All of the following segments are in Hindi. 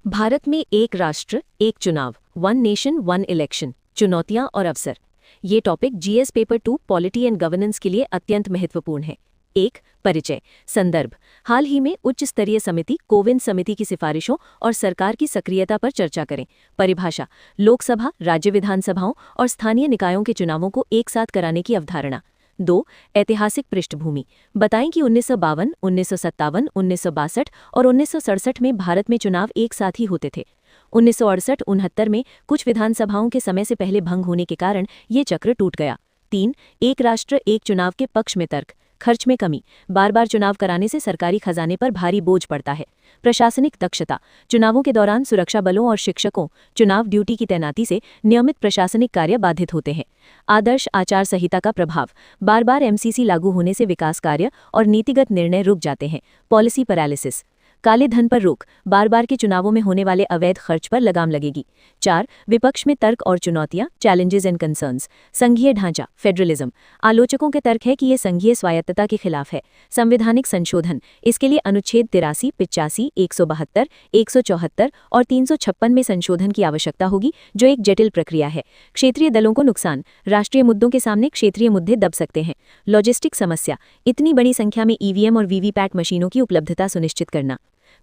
भारत में एक राष्ट्र एक चुनाव, वन नेशन वन इलेक्शन, चुनौतियां और अवसर। ये topic GS paper 2 polity and governance के लिए अत्यंत महत्वपूर्ण है। एक परिचय। संदर्भ। हाल ही में उच्च स्तरीय समिति कोविंद समिति की सिफारिशों और सरकार की सक्रियता पर चर्चा करें। परिभाषा। लोकसभा, राज्य विधानसभाओं और स्थानीय निकायों के चुनावों को एक साथ कराने की अवधारणा। 2 ऐतिहासिक पृष्ठभूमि। बताएं कि 1952, 1957, 1962 और 1967 में भारत में चुनाव एक साथ ही होते थे। 1968-69 में कुछ विधानसभाओं के समय से पहले भंग होने के कारण ये चक्र टूट गया। 3 एक राष्ट्र एक चुनाव के पक्ष में तर्क। खर्च में कमी। बार बार चुनाव कराने से सरकारी खजाने पर भारी बोझ पड़ता है। प्रशासनिक दक्षता। चुनावों के दौरान सुरक्षा बलों और शिक्षकों चुनाव ड्यूटी की तैनाती से नियमित प्रशासनिक कार्य बाधित होते हैं। आदर्श आचार संहिता का प्रभाव। बार बार एमसीसी लागू होने से विकास कार्य और नीतिगत निर्णय रुक जाते हैं। Policy paralysis. काले धन पर रोक। बार बार के चुनावों में होने वाले अवैध खर्च पर लगाम लगेगी। 4 विपक्ष में तर्क और चुनौतियां, चैलेंजेस एंड कंसर्न्स। संघीय ढांचा, फेडरलिज्म। आलोचकों के तर्क है कि ये संघीय स्वायत्तता के खिलाफ है। संवैधानिक संशोधन। इसके लिए अनुच्छेद 83, 85, 172, 174 और 356 में संशोधन की आवश्यकता होगी, जो एक जटिल प्रक्रिया है। क्षेत्रीय दलों को नुकसान। राष्ट्रीय मुद्दों के सामने क्षेत्रीय मुद्दे दब सकते हैं। लॉजिस्टिक समस्या। इतनी बड़ी संख्या में ईवीएम और वीवीपैट मशीनों की उपलब्धता सुनिश्चित करना।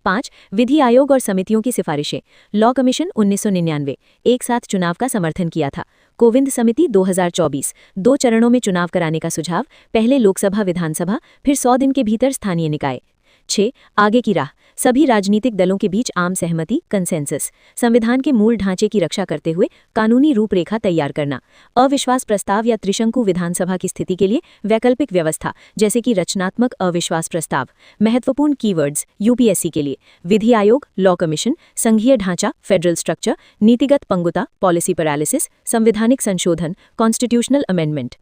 5 विधि आयोग और समितियों की सिफारिशें। लॉ कमीशन 1999 एक साथ चुनाव का समर्थन किया था। कोविंद समिति 2024 2 चरणों में चुनाव कराने का सुझाव, पहले लोकसभा विधानसभा, फिर 100 दिन के भीतर स्थानीय निकाय। 6 आगे की राह। सभी राजनीतिक दलों के बीच आम सहमति, कंसेंसस। संविधान के मूल ढांचे की रक्षा करते हुए कानूनी रूपरेखा तैयार करना। अविश्वास प्रस्ताव या त्रिशंकु विधानसभा की स्थिति के लिए वैकल्पिक व्यवस्था, जैसे कि रचनात्मक अविश्वास प्रस्ताव। महत्वपूर्ण कीवर्ड्स यूपीएससी के लिए। विधि आयोग, लॉ कमीशन, संघीय ढांचा, फेडरल स्ट्रक्चर, नीतिगत पंगुता, पॉलिसी पैरालिसिस, संवैधानिक संशोधन, कॉन्स्टिट्यूशनल अमेंडमेंट।